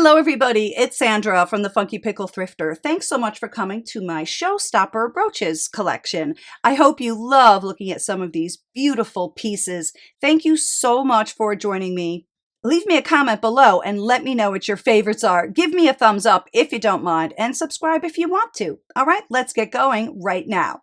Hello everybody, it's Sandra from the Funky Pickle Thrifter. Thanks so much for coming to my Showstopper brooches collection. I hope you love looking at some of these beautiful pieces. Thank you so much for joining me. Leave me a comment below and let me know what your favorites are. Give me a thumbs up if you don't mind and subscribe if you want to. All right, let's get going right now.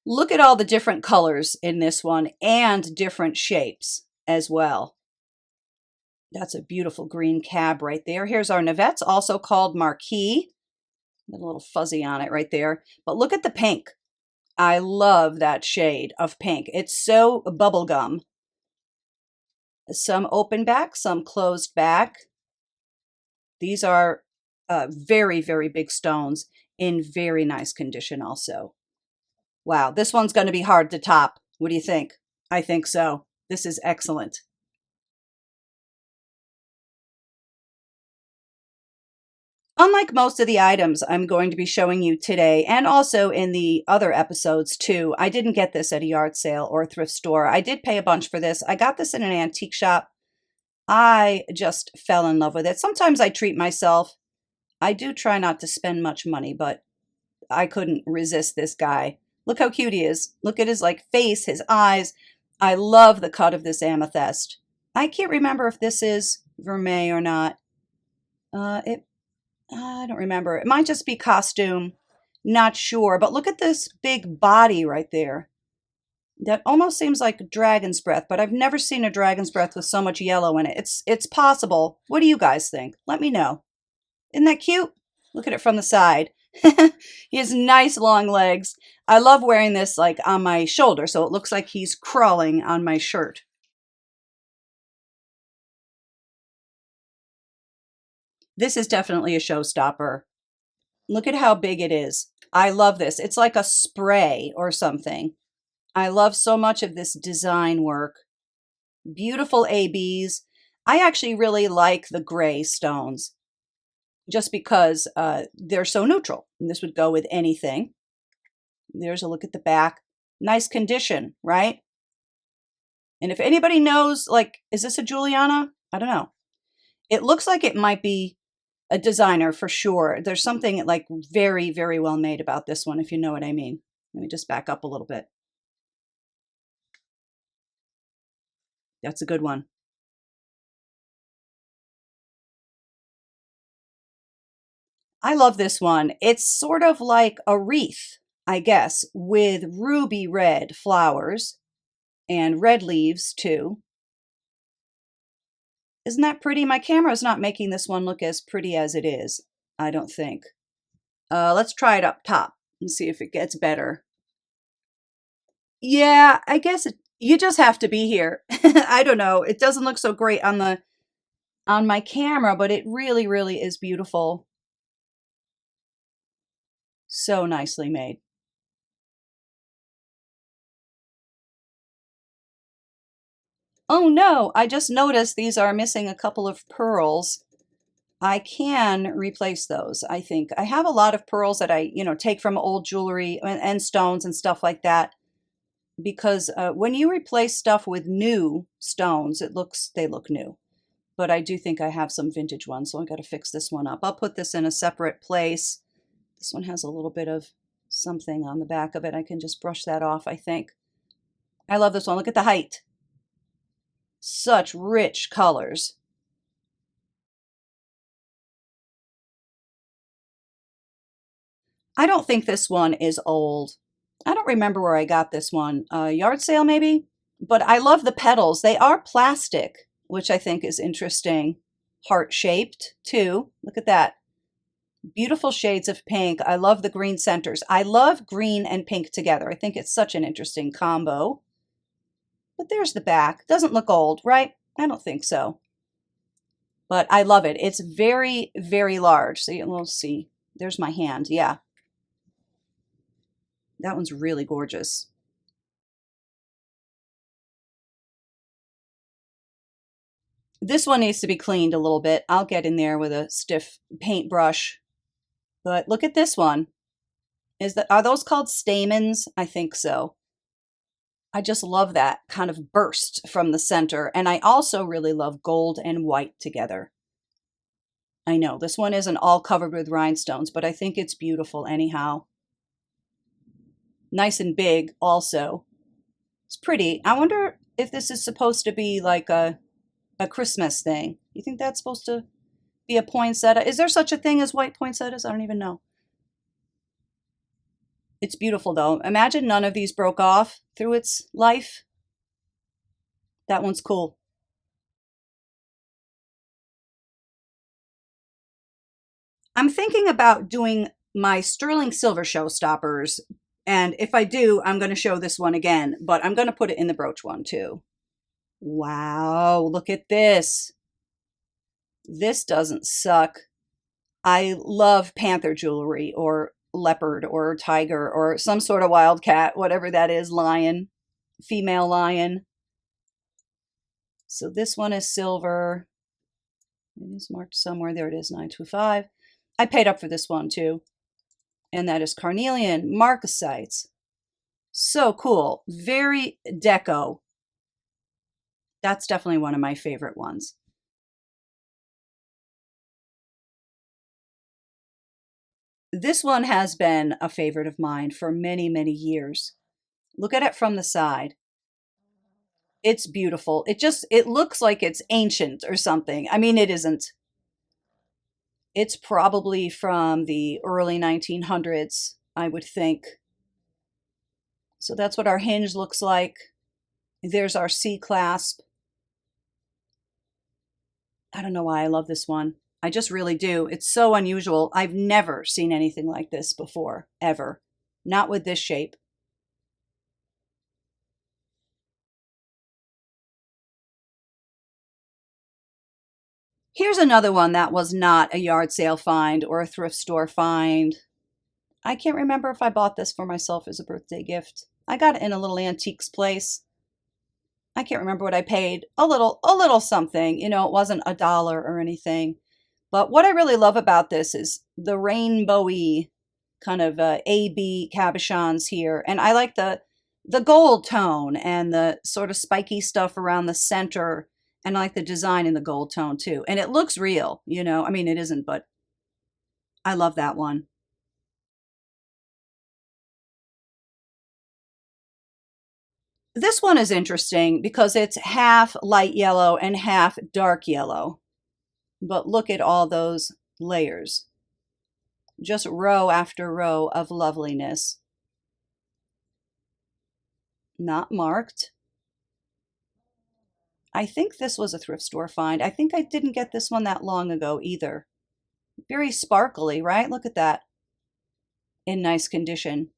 Look at all the different colors in this one and different shapes as well. That's a beautiful green cab right there. Here's our Navettes, also called Marquee. Got a little fuzzy on it right there. But look at the pink. I love that shade of pink. It's so bubblegum. Some open back, some closed back. These are very, very big stones in very nice condition also. Wow, this one's going to be hard to top. What do you think? I think so. This is excellent. Unlike most of the items I'm going to be showing you today, and also in the other episodes too, I didn't get this at a yard sale or a thrift store. I did pay a bunch for this. I got this in an antique shop. I just fell in love with it. Sometimes I treat myself. I do try not to spend much money, but I couldn't resist this guy. Look how cute he is. Look at his face, his eyes. I love the cut of this amethyst. I can't remember if this is vermeil or not. I don't remember. It might just be costume. Not sure. But look at this big body right there. That almost seems like dragon's breath, but I've never seen a dragon's breath with so much yellow in it. It's possible. What do you guys think? Let me know. Isn't that cute? Look at it from the side. He has nice long legs. I love wearing this on my shoulder, so it looks like he's crawling on my shirt. This is definitely a showstopper. Look at how big it is. I love this. It's like a spray or something. I love so much of this design work. Beautiful ABs. I actually really like the gray stones just because they're so neutral. And this would go with anything. There's a look at the back. Nice condition, right? And if anybody knows, is this a Juliana? I don't know. It looks like it might be a designer for sure. There's something very, very well made about this one, if you know what I mean. Let me just back up a little bit. That's a good one. I love this one. It's sort of like a wreath, I guess, with ruby red flowers and red leaves too. Isn't that pretty? My camera is not making this one look as pretty as it is, I don't think. Let's try it up top and see if it gets better. Yeah, I guess you just have to be here. I don't know. It doesn't look so great on my camera, but it really, really is beautiful. So nicely made. Oh no, I just noticed these are missing a couple of pearls. I can replace those, I think. I have a lot of pearls that I, take from old jewelry and stones and stuff like that. Because when you replace stuff with new stones, they look new. But I do think I have some vintage ones, so I got to fix this one up. I'll put this in a separate place. This one has a little bit of something on the back of it. I can just brush that off, I think. I love this one. Look at the height. Such rich colors. I don't think this one is old. I don't remember where I got this one. Yard sale maybe? But I love the petals. They are plastic, which I think is interesting. Heart-shaped too. Look at that. Beautiful shades of pink. I love the green centers. I love green and pink together. I think it's such an interesting combo. But there's the back. Doesn't look old, right? I don't think so. But I love it. It's very, very large. So we'll see. There's my hand. Yeah. That one's really gorgeous. This one needs to be cleaned a little bit. I'll get in there with a stiff paintbrush But look at this one. Are those called stamens? I think so. I just love that kind of burst from the center. And I also really love gold and white together. I know this one isn't all covered with rhinestones, but I think it's beautiful anyhow. Nice and big also. It's pretty. I wonder if this is supposed to be like a Christmas thing. You think that's supposed to be a poinsettia? Is there such a thing as white poinsettias? I don't even know. It's beautiful though. Imagine none of these broke off through its life. That one's cool. I'm thinking about doing my sterling silver showstoppers. And if I do, I'm going to show this one again, but I'm going to put it in the brooch one too. Wow, look at this. This doesn't suck. I love panther jewelry or leopard or tiger or some sort of wildcat, whatever that is, lion, female lion. So this one is silver. It is marked somewhere. There it is, 925. I paid up for this one too. And that is carnelian marcasites. So cool. Very deco. That's definitely one of my favorite ones. This one has been a favorite of mine for many, many years. Look at it from the side. It's beautiful. It looks like it's ancient or something. I mean, it isn't. It's probably from the early 1900s, I would think. So that's what our hinge looks like. There's our C clasp. I don't know why I love this one. I just really do. It's so unusual. I've never seen anything like this before, ever. Not with this shape. Here's another one that was not a yard sale find or a thrift store find. I can't remember if I bought this for myself as a birthday gift. I got it in a little antiques place. I can't remember what I paid. A little something. You know, it wasn't a dollar or anything. But what I really love about this is the rainbowy kind of AB cabochons here. And I like the gold tone and the sort of spiky stuff around the center. And I like the design in the gold tone too. And it looks real, you know. I mean, it isn't, but I love that one. This one is interesting because it's half light yellow and half dark yellow. But look at all those layers. Just row after row of loveliness. Not marked. I think this was a thrift store find. I think I didn't get this one that long ago either. Very sparkly, right? Look at that. In nice condition.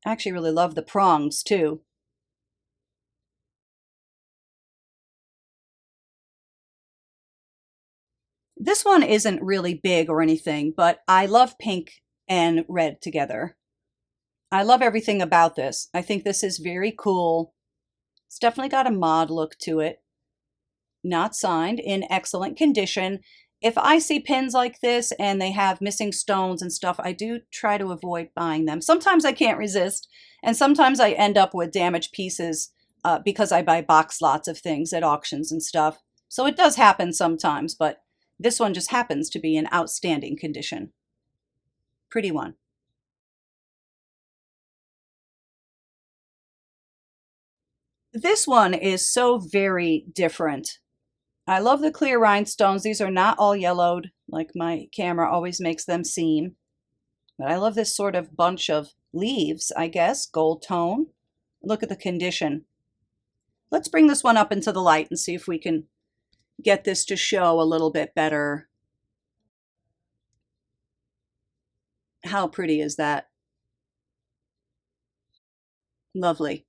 I actually really love the prongs too. This one isn't really big or anything, but I love pink and red together. I love everything about this. I think this is very cool. It's definitely got a mod look to it. Not signed, in excellent condition. If I see pins like this and they have missing stones and stuff, I do try to avoid buying them. Sometimes I can't resist, and sometimes I end up with damaged pieces because I buy box lots of things at auctions and stuff. So it does happen sometimes, but this one just happens to be in outstanding condition. Pretty one. This one is so very different. I love the clear rhinestones. These are not all yellowed like my camera always makes them seem. But I love this sort of bunch of leaves, I guess, gold tone. Look at the condition. Let's bring this one up into the light and see if we can get this to show a little bit better. How pretty is that? Lovely.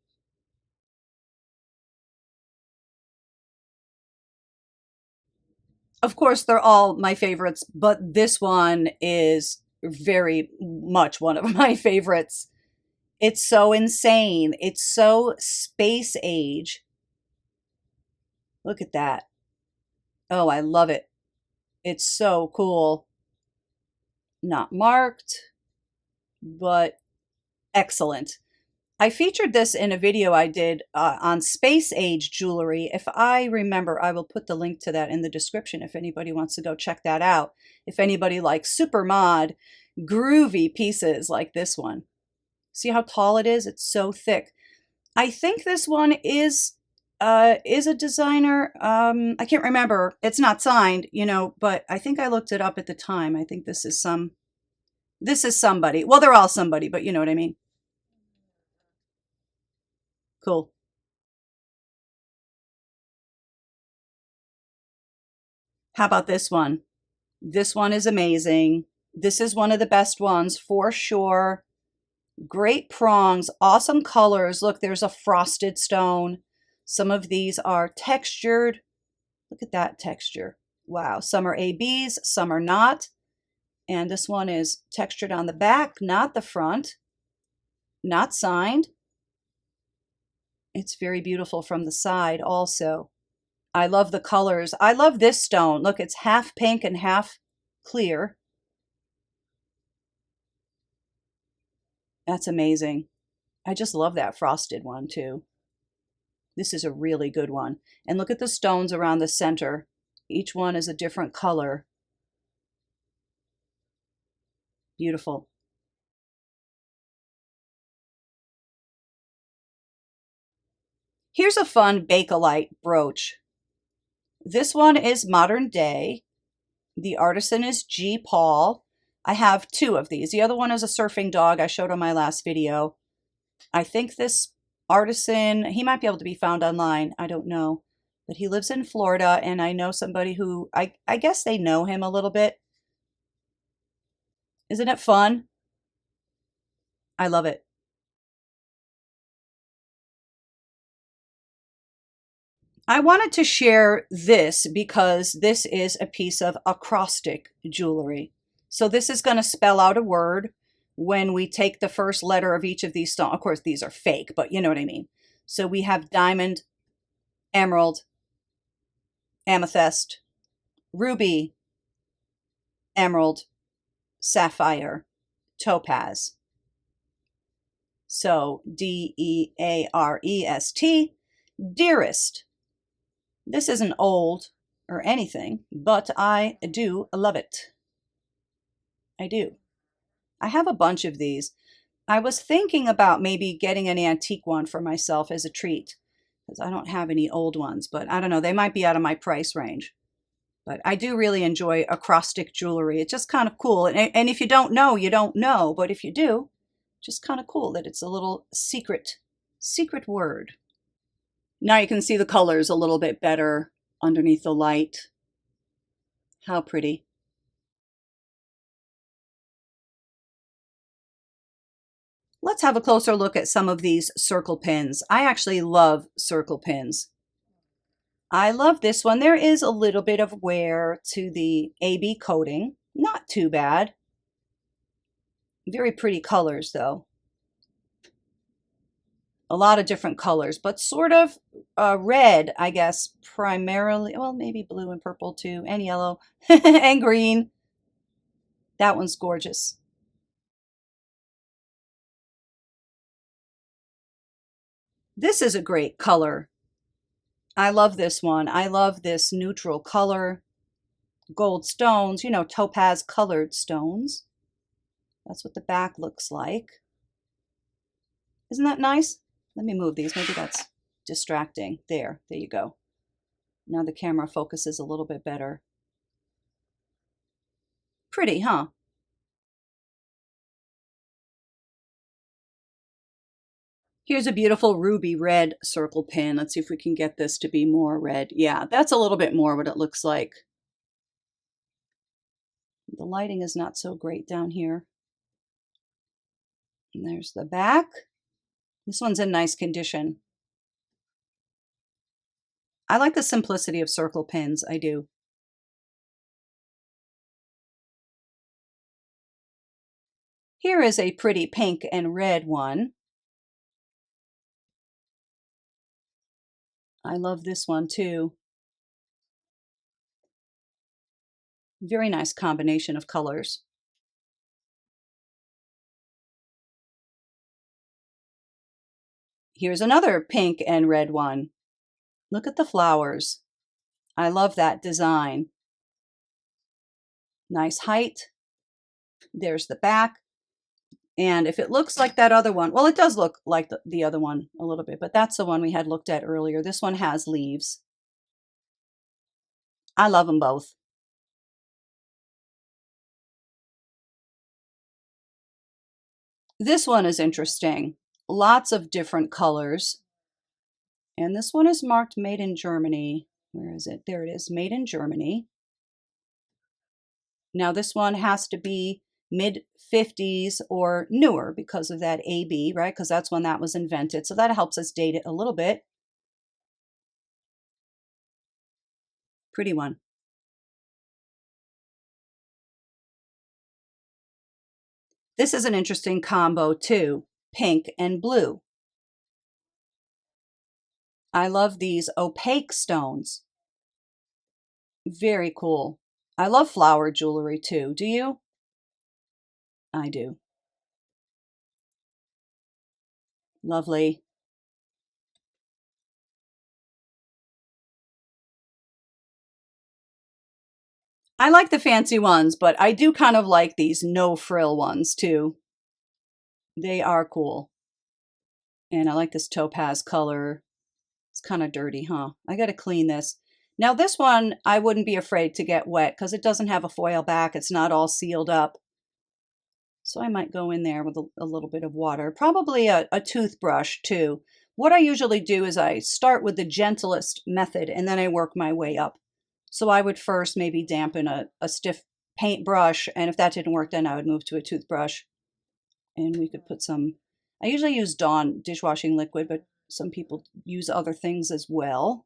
Of course, they're all my favorites, but this one is very much one of my favorites. It's so insane. It's so space age. Look at that. Oh, I love it. It's so cool. Not marked, but excellent. I featured this in a video I did on space age jewelry. If I remember, I will put the link to that in the description if anybody wants to go check that out. If anybody likes super mod, groovy pieces like this one. See how tall it is? It's so thick. I think this one is a designer. I can't remember. It's not signed, you know, but I think I looked it up at the time. I think this is somebody. Well, they're all somebody, but you know what I mean. Cool. How about this one? This one is amazing. This is one of the best ones for sure. Great prongs, awesome colors. Look, there's a frosted stone. Some of these are textured. Look at that texture. Wow, some are ABs, some are not. And this one is textured on the back, not the front, not signed. It's very beautiful from the side also. I love the colors. I love this stone. Look, it's half pink and half clear. That's amazing. I just love that frosted one too. This is a really good one. And look at the stones around the center. Each one is a different color. Beautiful. Here's a fun Bakelite brooch. This one is modern day. The artisan is G. Paul. I have two of these. The other one is a surfing dog I showed on my last video. I think this artisan, he might be able to be found online. I don't know. But he lives in Florida, and I know somebody who, I guess they know him a little bit. Isn't it fun? I love it. I wanted to share this because this is a piece of acrostic jewelry. So this is going to spell out a word when we take the first letter of each of these stones. Of course, these are fake, but you know what I mean. So we have diamond, emerald, amethyst, ruby, emerald, sapphire, topaz. So D-E-A-R-E-S-T, dearest. This isn't old or anything, but I do love it. I do. I have a bunch of these. I was thinking about maybe getting an antique one for myself as a treat because I don't have any old ones, but I don't know. They might be out of my price range. But I do really enjoy acrostic jewelry. It's just kind of cool. And if you don't know, you don't know. But if you do, just kind of cool that it's a little secret word. Now you can see the colors a little bit better underneath the light. How pretty. Let's have a closer look at some of these circle pins. I actually love circle pins. I love this one. There is a little bit of wear to the AB coating. Not too bad. Very pretty colors though. A lot of different colors, but sort of red, I guess, primarily. Well, maybe blue and purple too, and yellow and green. That one's gorgeous. This is a great color. I love this one. I love this neutral color. Gold stones, you know, topaz colored stones. That's what the back looks like. Isn't that nice? Let me move these. Maybe that's distracting. There you go. Now the camera focuses a little bit better. Pretty, huh? Here's a beautiful ruby red circle pin. Let's see if we can get this to be more red. Yeah, that's a little bit more what it looks like. The lighting is not so great down here. And there's the back. This one's in nice condition. I like the simplicity of circle pins. I do. Here is a pretty pink and red one. I love this one too. Very nice combination of colors. Here's another pink and red one. Look at the flowers. I love that design. Nice height. There's the back. And if it looks like that other one, well, it does look like the other one a little bit, but that's the one we had looked at earlier. This one has leaves. I love them both. This one is interesting. Lots of different colors. And this one is marked made in Germany. Where is it? There it is, made in Germany. Now this one has to be mid 50s or newer because of that AB, right? Because that's when that was invented. So that helps us date it a little bit. Pretty one. This is an interesting combo too, pink and blue. I love these opaque stones. Very cool. I love flower jewelry too. Do you? I do. Lovely. I like the fancy ones, but I do kind of like these no frill ones too. They are cool. And I like this topaz color. It's kind of dirty, huh? I got to clean this. Now this one, I wouldn't be afraid to get wet because it doesn't have a foil back. It's not all sealed up. So I might go in there with a little bit of water, probably a toothbrush too. What I usually do is I start with the gentlest method and then I work my way up. So I would first maybe dampen a stiff paintbrush, and if that didn't work, then I would move to a toothbrush. And we could put some, I usually use Dawn dishwashing liquid, but some people use other things as well.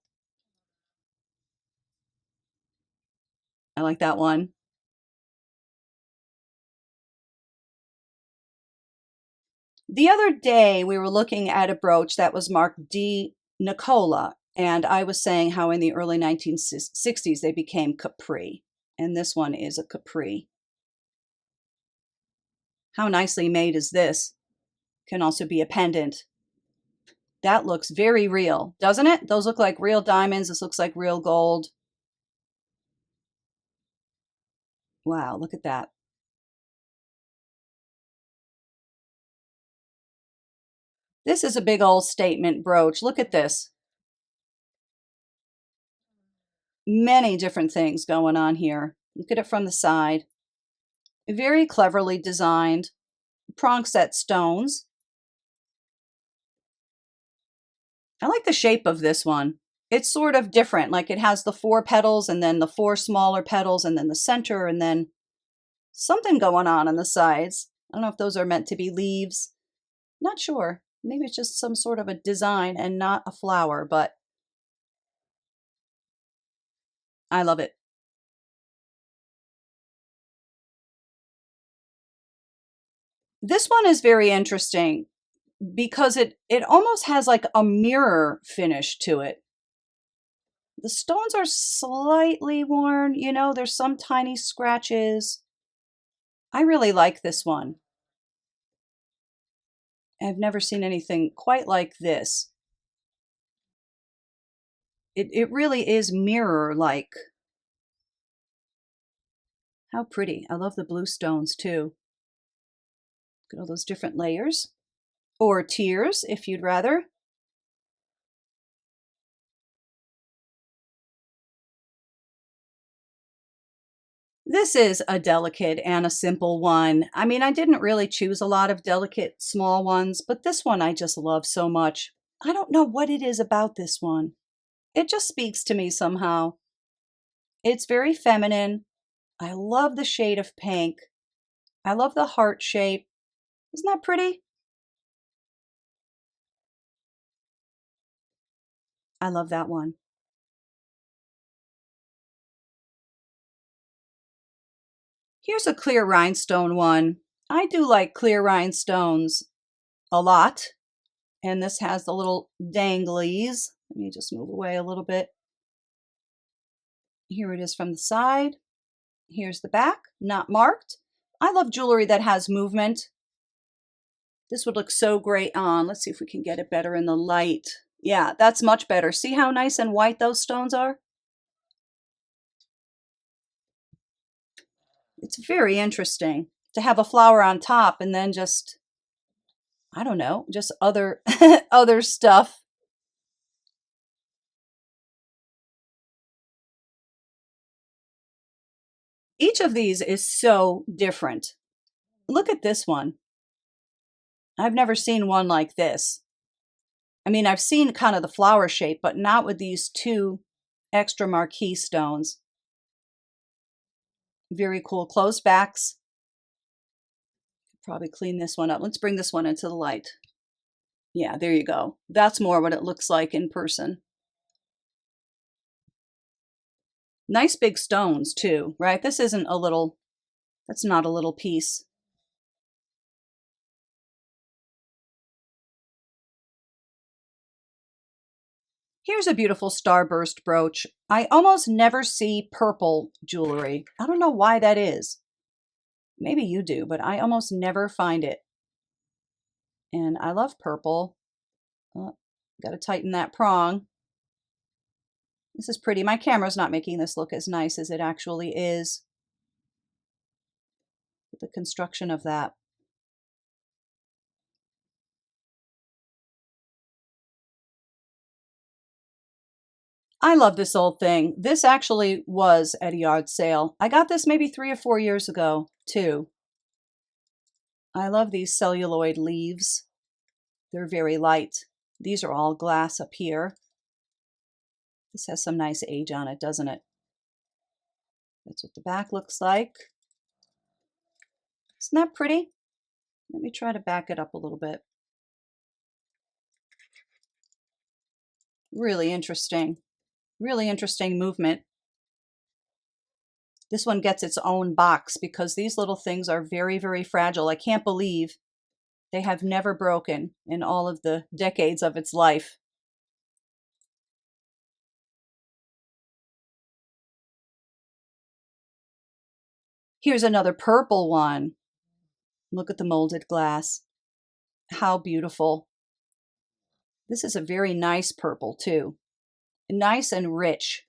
I like that one. The other day, we were looking at a brooch that was marked D. Nicola, and I was saying how in the early 1960s they became capri, and this one is a capri. How nicely made is this? Can also be a pendant. That looks very real, doesn't it? Those look like real diamonds. This looks like real gold. Wow, look at that. This is a big old statement brooch. Look at this. Many different things going on here. Look at it from the side. Very cleverly designed. Prong set stones. I like the shape of this one. It's sort of different. Like it has the 4 petals and then the 4 smaller petals and then the center and then something going on the sides. I don't know if those are meant to be leaves. Not sure. Maybe it's just some sort of a design and not a flower, but I love it. This one is very interesting because it almost has like a mirror finish to it. The stones are slightly worn, you know, there's some tiny scratches. I really like this one. I've never seen anything quite like this. It really is mirror-like. How pretty. I love the blue stones too. Look at all those different layers. Or tiers, if you'd rather. This is a delicate and a simple one. I mean, I didn't really choose a lot of delicate small ones, but this one I just love so much. I don't know what it is about this one. It just speaks to me somehow. It's very feminine. I love the shade of pink. I love the heart shape. Isn't that pretty? I love that one. Here's a clear rhinestone one. I do like clear rhinestones a lot. And this has the little danglies. Let me just move away a little bit. Here it is from the side. Here's the back, not marked. I love jewelry that has movement. This would look so great on. Let's see if we can get it better in the light. Yeah, that's much better. See how nice and white those stones are? It's very interesting to have a flower on top and then just, I don't know, just other other stuff. Each of these is so different. Look at this one. I've never seen one like this. I mean, I've seen kind of the flower shape, but not with these two extra marquee stones. Very cool. Closed backs. Probably clean this one up. Let's bring this one into the light. Yeah, there you go. That's more what it looks like in person. Nice big stones too, right? This isn't a little, that's not a little piece. Here's a beautiful starburst brooch. I almost never see purple jewelry. I don't know why that is. Maybe you do, but I almost never find it. And I love purple. Oh, got to tighten that prong. This is pretty. My camera's not making this look as nice as it actually is. The construction of that. I love this old thing. This actually was at a yard sale. I got this maybe 3 or 4 years ago, too. I love these celluloid leaves. They're very light. These are all glass up here. This has some nice age on it, doesn't it? That's what the back looks like. Isn't that pretty? Let me try to back it up a little bit. Really interesting. Really interesting movement. This one gets its own box because these little things are very, very fragile. I can't believe they have never broken in all of the decades of its life. Here's another purple one. Look at the molded glass. How beautiful. This is a very nice purple too. Nice and rich.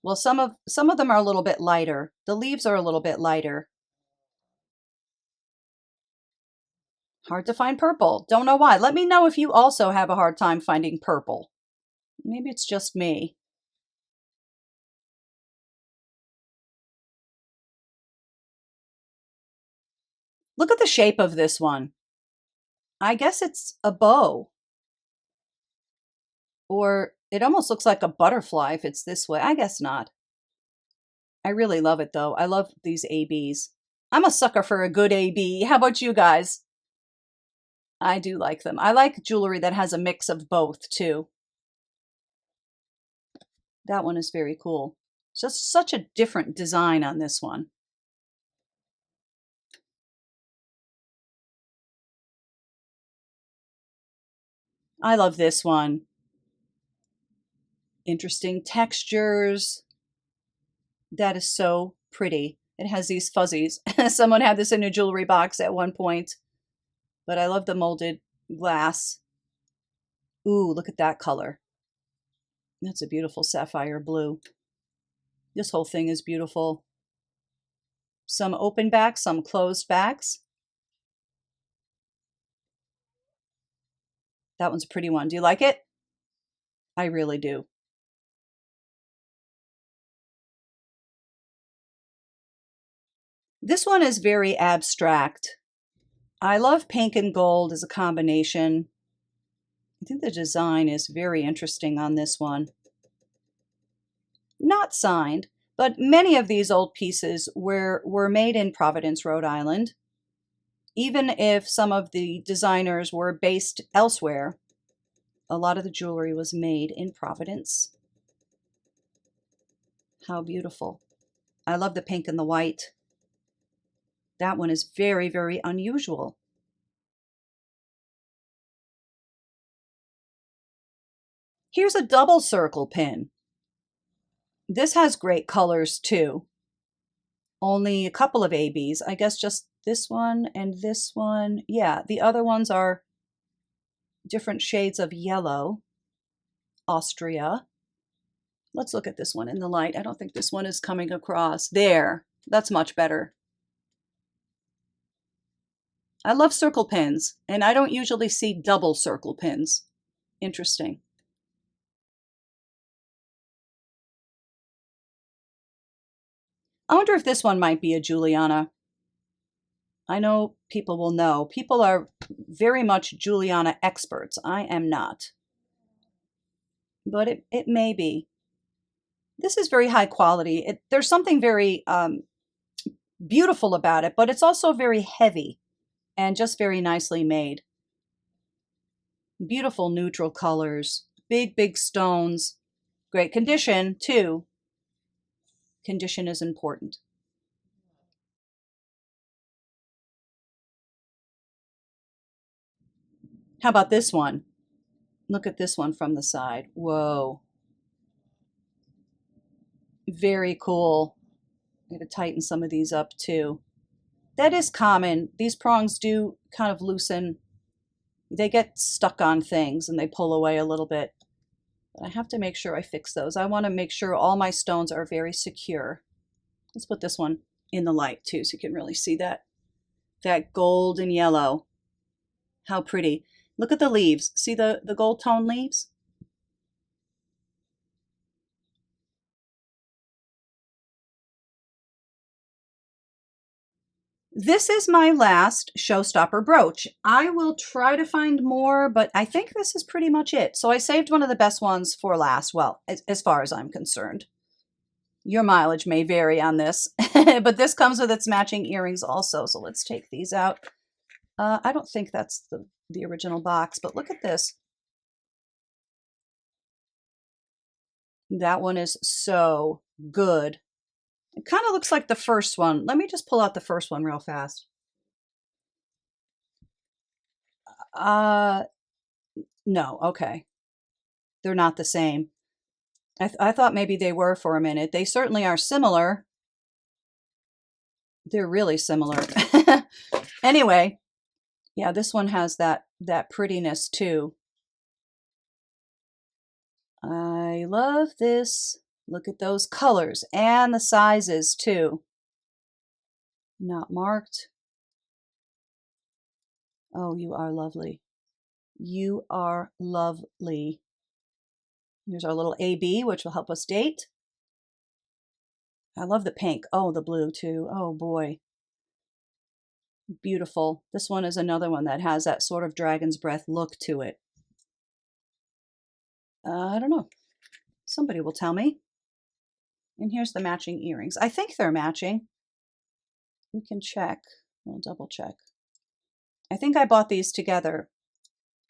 Well, some of them are a little bit lighter. The leaves are a little bit lighter. Hard to find purple. Don't know why. Let me know if you also have a hard time finding purple. Maybe it's just me. Look at the shape of this one. I guess it's a bow. Or it almost looks like a butterfly if it's this way. I guess not. I really love it though. I love these ABs. I'm a sucker for a good AB. How about you guys? I do like them. I like jewelry that has a mix of both too. That one is very cool. Just such a different design on this one. I love this one. Interesting textures. That is so pretty. It has these fuzzies. Someone had this in a jewelry box at one point. But I love the molded glass. Ooh, look at that color. That's a beautiful sapphire blue. This whole thing is beautiful. Some open backs, some closed backs. That one's a pretty one. Do you like it? I really do. This one is very abstract. I love pink and gold as a combination. I think the design is very interesting on this one. Not signed, but many of these old pieces were made in Providence, Rhode Island. Even if some of the designers were based elsewhere, a lot of the jewelry was made in Providence. How beautiful. I love the pink and the white. That one is very, very unusual. Here's a double circle pin. This has great colors too. Only a couple of ABs, I guess just This one and this one. Yeah, the other ones are different shades of yellow. Austria. Let's look at this one in the light. I don't think this one is coming across. There, that's much better. I love circle pins, and I don't usually see double circle pins. Interesting. I wonder if this one might be a Juliana. I know people will know. People are very much Juliana experts. I am not. But it may be. This is very high quality. There's something very beautiful about it, but it's also very heavy and just very nicely made. Beautiful neutral colors, big, big stones, great condition too. Condition is important. How about this one? Look at this one from the side. Whoa. Very cool. I'm going to tighten some of these up too. That is common. These prongs do kind of loosen. They get stuck on things and they pull away a little bit. But I have to make sure I fix those. I want to make sure all my stones are very secure. Let's put this one in the light too so you can really see that. That gold and yellow. How pretty. Look at the leaves. See the gold tone leaves? This is my last showstopper brooch. I will try to find more, but I think this is pretty much it. So I saved one of the best ones for last, well, as far as I'm concerned. Your mileage may vary on this, but this comes with its matching earrings also. So let's take these out. I don't think that's the original box, but look at this. That one is so good. It kind of looks like the first one. Let me just pull out the first one real fast. No, okay. They're not the same. I thought maybe they were for a minute. They certainly are similar. They're really similar. Anyway, yeah, this one has that prettiness too. I love this. Look at those colors and the sizes too. Not marked. Oh, you are lovely. You are lovely. Here's our little AB, which will help us date. I love the pink. Oh, the blue too. Oh boy. Beautiful. This one is another one that has that sort of dragon's breath look to it. I don't know. Somebody will tell me. And here's the matching earrings. I think they're matching. We can check. We'll double check. I think I bought these together.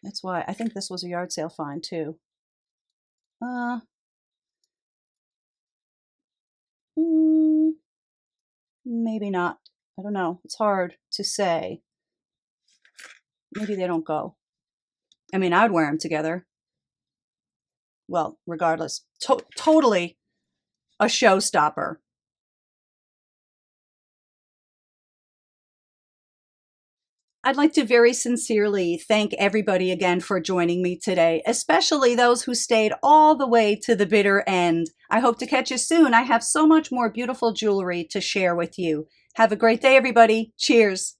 That's why I think this was a yard sale find too. Maybe not. I don't know. It's hard to say. Maybe they don't go. I mean, I would wear them together. Well, regardless, totally a showstopper. I'd like to very sincerely thank everybody again for joining me today, especially those who stayed all the way to the bitter end. I hope to catch you soon. I have so much more beautiful jewelry to share with you. Have a great day, everybody. Cheers.